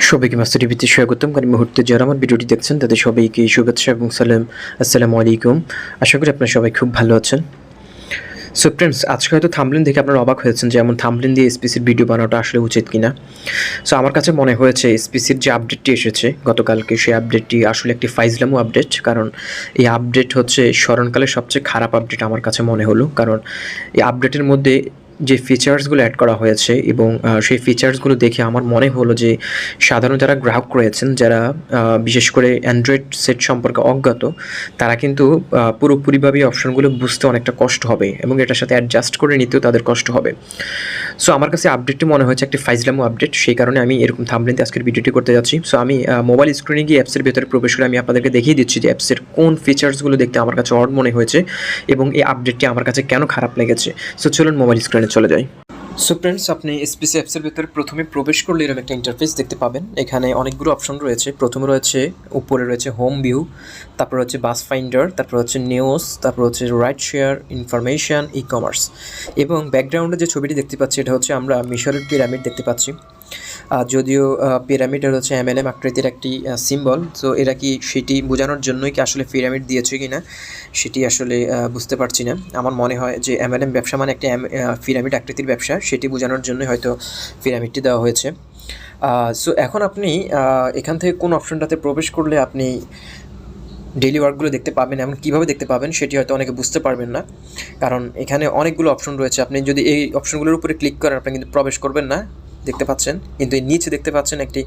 সবাইকে মাস্টার টিভিতে স্বাগতম। কারণ মুহূর্তে যারা আমার ভিডিওটি দেখছেন তাদের সবাইকে শুভেচ্ছা এবং সালাম। আসসালামু আলাইকুম। আশা করি আপনারা সবাই খুব ভালো আছেন। সো ফ্রেন্ডস, আজকে হয়তো থাম্বনেল দেখে আপনারা অবাক হয়েছেন যে এমন থাম্বনেল দিয়ে এসপিসির ভিডিও বানানোটা আসলে উচিত কিনা। সো আমার কাছে মনে হয়েছে এসপিসির যে আপডেটটি এসেছে গতকালকে, সেই আপডেটটি আসলে একটি ফাইজলামো আপডেট। কারণ এই আপডেট হচ্ছে স্মরণকালের সবচেয়ে খারাপ আপডেট আমার কাছে মনে হলো। কারণ এই আপডেটের মধ্যে যে ফিচার্সগুলো অ্যাড করা হয়েছে এবং সেই ফিচার্সগুলো দেখে আমার মনে হলো যে সাধারণ যারা গ্রাহক রয়েছেন, যারা বিশেষ করে অ্যান্ড্রয়েড সেট সম্পর্কে অজ্ঞাত, তারা কিন্তু পুরোপুরিভাবে অপশনগুলো বুঝতে অনেকটা কষ্ট হবে এবং এটার সাথে অ্যাডজাস্ট করে নিতেও তাদের কষ্ট হবে। সো আমার কাছে আপডেটটি মনে হয়েছে একটি ফাইজলামো আপডেট, সেই কারণে আমি এরকম থাম্বনেলে আজকের ভিডিওটি করতে যাচ্ছি। সো আমি মোবাইল স্ক্রিনে গিয়ে অ্যাপসের ভেতরে প্রবেশ করে আমি আপনাদেরকে দেখিয়ে দিচ্ছি যে অ্যাপসের কোন ফিচার্সগুলো দেখতে আমার কাছে অড মনে হয়েছে এবং এই আপডেটটি আমার কাছে কেন খারাপ লেগেছে। সো চলুন মোবাইল স্ক্রিনে চলে যাই। সো ফ্রেন্ডস, আপনি এসপিসি অ্যাপসের ভেতরে প্রথমে প্রবেশ করলে এরকম একটা ইন্টারফেস দেখতে পাবেন। এখানে অনেকগুলো অপশন রয়েছে। প্রথমে রয়েছে, উপরে রয়েছে হোম ভিউ, তারপর হচ্ছে বাস ফাইন্ডার, তারপর হচ্ছে নিউজ, তারপর হচ্ছে ride share, information, e commerce. এবং ব্যাকগ্রাউন্ডে যে ছবিটি দেখতে পাচ্ছি এটা হচ্ছে আমরা মিশরের পিরামিড দেখতে পাচ্ছি। যদিও পিরামিডের হচ্ছে এমএলএম আকৃতির একটি সিম্বল। সো এরা কি সেটি বোঝানোর জন্যই কি আসলে পিরামিড দিয়েছে কি না সেটি আসলে বুঝতে পারছি না। আমার মনে হয় যে এমএলএম ব্যবসা মানে একটি পিরামিড আকৃতির ব্যবসা, সেটি বোঝানোর জন্যই হয়তো পিরামিডটি দেওয়া হয়েছে। সো এখন আপনি এখান থেকে কোন অপশনটাতে প্রবেশ করলে আপনি ডেইলি ওয়ার্কগুলো দেখতে পাবেন, এমন কীভাবে দেখতে পাবেন সেটি হয়তো অনেকে বুঝতে পারবেন না। কারণ এখানে অনেকগুলো অপশন রয়েছে। আপনি যদি এই অপশনগুলোর উপরে ক্লিক করেন আপনি কিন্তু প্রবেশ করবেন না, দেখতে পাচ্ছেন। কিন্তু এই নিচে দেখতে পাচ্ছেন একটি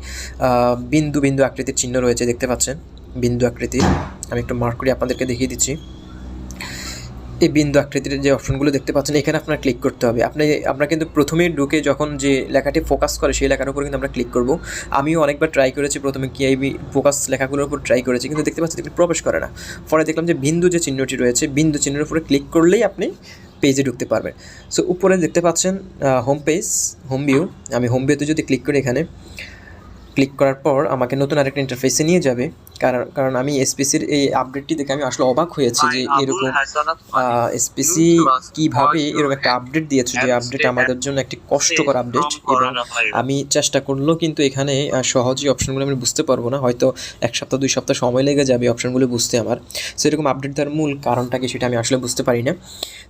বিন্দু বিন্দু আকৃতির চিহ্ন রয়েছে, দেখতে পাচ্ছেন বিন্দু আকৃতির। আমি একটু মার্ক করে আপনাদেরকে দেখিয়ে দিচ্ছি। এই বিন্দু আকৃতির যে অপশনগুলো দেখতে পাচ্ছেন এখানে আপনার ক্লিক করতে হবে। আমরা কিন্তু প্রথমেই ঢুকে যখন যে লেখাটি ফোকাস করে সেই লেখার উপর কিন্তু আমরা ক্লিক করব। আমিও অনেকবার ট্রাই করেছি, প্রথমে কিআইবি ফোকাস লেখাগুলোর উপর ট্রাই করেছি, কিন্তু দেখতে পাচ্ছি প্রবেশ করে না। পরে দেখলাম যে বিন্দু যে চিহ্নটি রয়েছে, বিন্দু চিহ্নের উপরে ক্লিক করলেই আপনি পেজে ঢুকতে পারবেন। সো উপরে দেখতে পাচ্ছেন হোম পেজ, হোম ভিউ। আমি হোম ভিউতে যদি ক্লিক করি, এখানে ক্লিক করার পর আমাকে নতুন আরেকটা ইন্টারফেসে নিয়ে যাবে। কারণ আমি এসপিসির এই আপডেটটি দেখে আমি আসলে অবাক হয়েছি যে এরকম এসপিসি কীভাবে এরকম একটা আপডেট দিয়েছে, যে আপডেট আমাদের জন্য একটি কষ্টকর আপডেট। এবং আমি চেষ্টা করলেও কিন্তু এখানে সহজেই অপশনগুলো আমি বুঝতে পারবো না, হয়তো 1 সপ্তাহ 2 সপ্তাহ সময় লেগে যাবে অপশনগুলো বুঝতে আমার। সো এরকম আপডেট দেওয়ার মূল কারণটা কি সেটা আমি আসলে বুঝতে পারি না।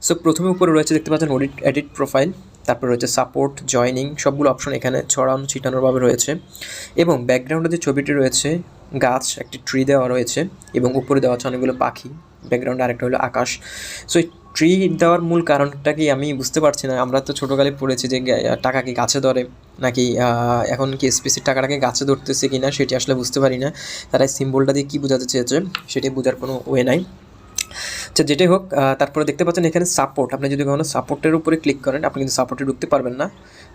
সো প্রথমে উপরে রয়েছে দেখতে পাচ্ছেন এডিট প্রোফাইল, তারপর রয়েছে সাপোর্ট, জয়নিং, সবগুলো অপশন এখানে ছড়ানো ছিটানোভাবে রয়েছে। এবং ব্যাকগ্রাউন্ডে যে ছবিটি রয়েছে, গাছ, একটি ট্রি দেওয়া রয়েছে এবং উপরে দেওয়া আছে অনেকগুলো পাখি। ব্যাকগ্রাউন্ডে আরেকটা হলো আকাশ। সো এই ট্রি দেওয়ার মূল কারণটা কি আমি বুঝতে পারছি না। আমরা তো ছোটোকালে পড়েছি যে টাকা কি গাছে ধরে, নাকি এখন কি এসপিসির টাকাটাকে গাছে ধরতেছে কি না সেটি আসলে বুঝতে পারি না। তারা এই সিম্বলটা দিয়ে কী বোঝাতে চেয়েছে সেটি বোঝার কোনো ওয়ে নাই। আচ্ছা, যেটাই হোক, তারপরে দেখতে পাচ্ছেন এখানে সাপোর্ট। আপনি যদি কখনো সাপোর্টের উপরে ক্লিক করেন আপনি কিন্তু সাপোর্টে ঢুকতে পারবেন না।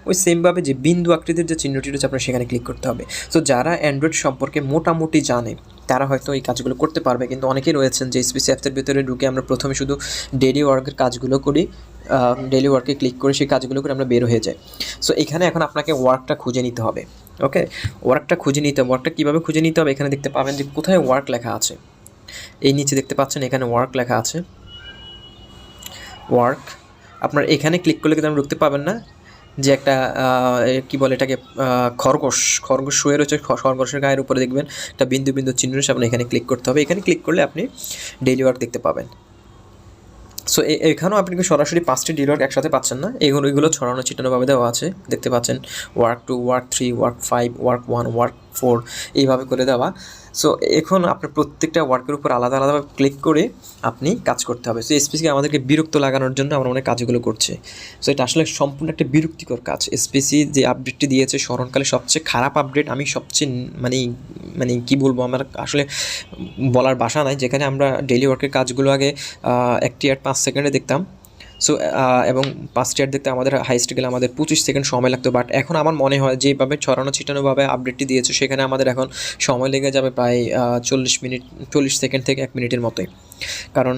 ওই সেমভাবে যে বিন্দু আকৃতির যে চিহ্নটি রয়েছে আপনার সেখানে ক্লিক করতে হবে। সো যারা অ্যান্ড্রয়েড সম্পর্কে মোটামুটি জানে তারা হয়তো এই কাজগুলো করতে পারবে, কিন্তু অনেকেই রয়েছেন যে এসপিসি অ্যাপসের ভিতরে ঢুকে আমরা প্রথমে শুধু ডেইলি ওয়ার্কের কাজগুলো করি, ডেইলি ওয়ার্কে ক্লিক করে সেই কাজগুলো করে আমরা বের হয়ে যাই। সো এখানে এখন আপনাকে ওয়ার্কটা খুঁজে নিতে হবে। ওকে, ওয়ার্কটা খুঁজে নিতে হবে। ওয়ার্কটা কীভাবে খুঁজে নিতে হবে, এখানে দেখতে পাবেন যে কোথায় ওয়ার্ক লেখা আছে। এই নিচে দেখতে পাচ্ছেন এখানে ওয়ার্ক লেখা আছে, ওয়ার্ক। আপনার এখানে ক্লিক করলে কিন্তু আপনি ঢুকতে পাবেন না। যে একটা কী বলে এটাকে, খরগোশ শুয়ে রয়েছে, খরগোশের গায়ের উপরে দেখবেন একটা বিন্দু বিন্দু চিহ্ন রয়েছে, আপনার এখানে ক্লিক করতে হবে। এখানে ক্লিক করলে আপনি ডেইলি ওয়ার্ক দেখতে পাবেন। সো এখানেও আপনি সরাসরি 5টি ডেইলি ওয়ার্ক একসাথে পাচ্ছেন না, এগুলো ছড়ানো ছিটানোভাবে দেওয়া আছে। দেখতে পাচ্ছেন work 2, work 3, work 5, work 1, work 4 এইভাবে করে দেওয়া। সো এখন আপনার প্রত্যেকটা ওয়ার্কের উপর আলাদা আলাদাভাবে ক্লিক করে আপনি কাজ করতে হবে। সো এসপিসি আমাদেরকে বিরক্ত লাগানোর জন্য আমরা অনেক কাজগুলো করছে। সো এটা আসলে সম্পূর্ণ একটা বিরক্তিকর কাজ। এসপিসি যে আপডেটটি দিয়েছে স্মরণকালে সবচেয়ে খারাপ আপডেট। আমি সবচেয়ে মানে কী বলবো, আমার আসলে বলার ভাষা নাই। যেখানে আমরা ডেইলি ওয়ার্কের কাজগুলো আগে 1টি অ্যাড 5 সেকেন্ডে দেখতাম। সো এবং 5টি অ্যাড দেখতে আমাদের হাইস্ট গেলে আমাদের 25 সেকেন্ড সময় লাগতো। বাট এখন আমার মনে হয় যেভাবে ছড়ানো ছিটানোভাবে আপডেটটি দিয়েছে সেখানে আমাদের এখন সময় লেগে যাবে প্রায় 40 সেকেন্ড থেকে 1 মিনিটের মতোই। কারণ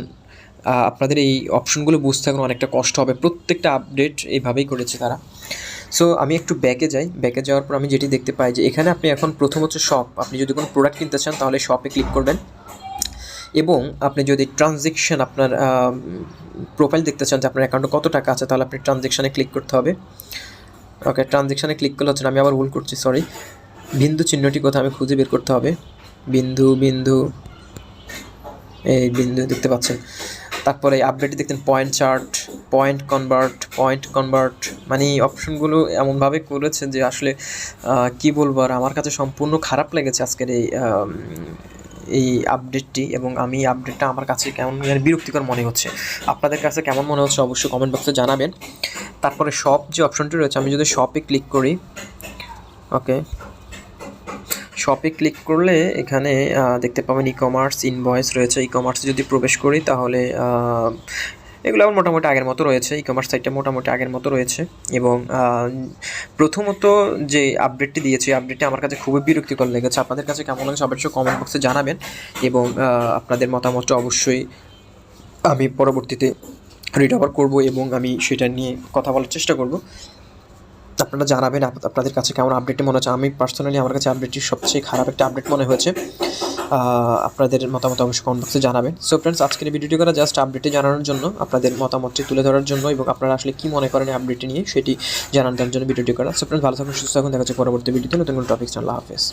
আপনাদের এই অপশনগুলো বুঝতে এখন অনেকটা কষ্ট হবে। প্রত্যেকটা আপডেট এইভাবেই করেছে তারা। সো আমি একটু ব্যাকে যাই। ব্যাকে যাওয়ার পর আমি যেটি দেখতে পাই যে এখানে আপনি এখন প্রথম হচ্ছে শপ। আপনি যদি কোনো প্রোডাক্ট কিনতে চান তাহলে শপে ক্লিক করবেন। এবং আপনি যদি ট্রানজ্যাকশান, আপনার প্রোফাইল দেখতে চান যে আপনার অ্যাকাউন্টে কত টাকা আছে, তাহলে আপনি ট্রানজ্যাকশানে ক্লিক করতে হবে। ওকে, ট্রানজ্যাকশানে ক্লিক করলে হচ্ছে না, আমি আবার ভুল করছি, সরি। বিন্দু চিহ্নটি কোথাও আমি খুঁজে বের করতে হবে। বিন্দু বিন্দু, এই বিন্দু দেখতে পাচ্ছেন। তারপরে আপডেটে দেখতেন পয়েন্ট চার্ট, পয়েন্ট কনভার্ট, মানে এই অপশনগুলো এমনভাবে করেছে যে আসলে কি বলবো আর, আমার কাছে সম্পূর্ণ খারাপ লেগেছে আজকের এই আপডেটটি। এবং আমি আপডেটটা আমার কাছে কেমন বিরক্তিকর মনে হচ্ছে। আপনাদের কাছে কেমন মনে হচ্ছে অবশ্যই কমেন্ট বক্সে জানাবেন। তারপরে শপ যে অপশনটি রয়েছে, আমি যদি শপে ক্লিক করি, ওকে, শপে ক্লিক করলে এখানে দেখতে পাবেন ই কমার্স ইনভয়েস রয়েছে। ই কমার্সে যদি প্রবেশ করি তাহলে এগুলো আমার মোটামুটি আগের মতো রয়েছে। ই কমার্স সাইটটা মোটামুটি আগের মতো রয়েছে। এবং প্রথমত যে আপডেটটি দিয়েছে, আপডেটটি আমার কাছে খুবই বিরক্তিকর লেগেছে। আপনাদের কাছে কেমন লাগছে অবশ্যই কমেন্ট বক্সে জানাবেন। এবং আপনাদের মতামতটা অবশ্যই আমি পরবর্তীতে রিড ওভার করবো এবং আমি সেটা নিয়ে কথা বলার চেষ্টা করব। আপনারা জানাবেন আপনাদের কাছে কেমন আপডেটটি মনে হচ্ছে। আমি পার্সোনালি আমার কাছে আপডেটটি সবচেয়ে খারাপ একটা আপডেট মনে হয়েছে। আপনাদের মতামত অবশ্যই কমেন্ট বক্সে জানাবেন। সো ফ্রেন্ডস, আজকের ভিডিওটি করা জাস্ট আপডেটটি জানানোর জন্য, আপনাদের মতামতটি তুলে ধরার জন্য এবং আপনারা আসলে কী মনে করেন আপডেটটি নিয়ে সেটি জানানোর জন্য ভিডিওটি করা। সো ফ্রেন্ডস, ভালো থাকুন, সুস্থ থাকুন, দেখা হচ্ছে পরবর্তী ভিডিওতে নতুন কোনো টপিক। আল্লাহ হাফেজ।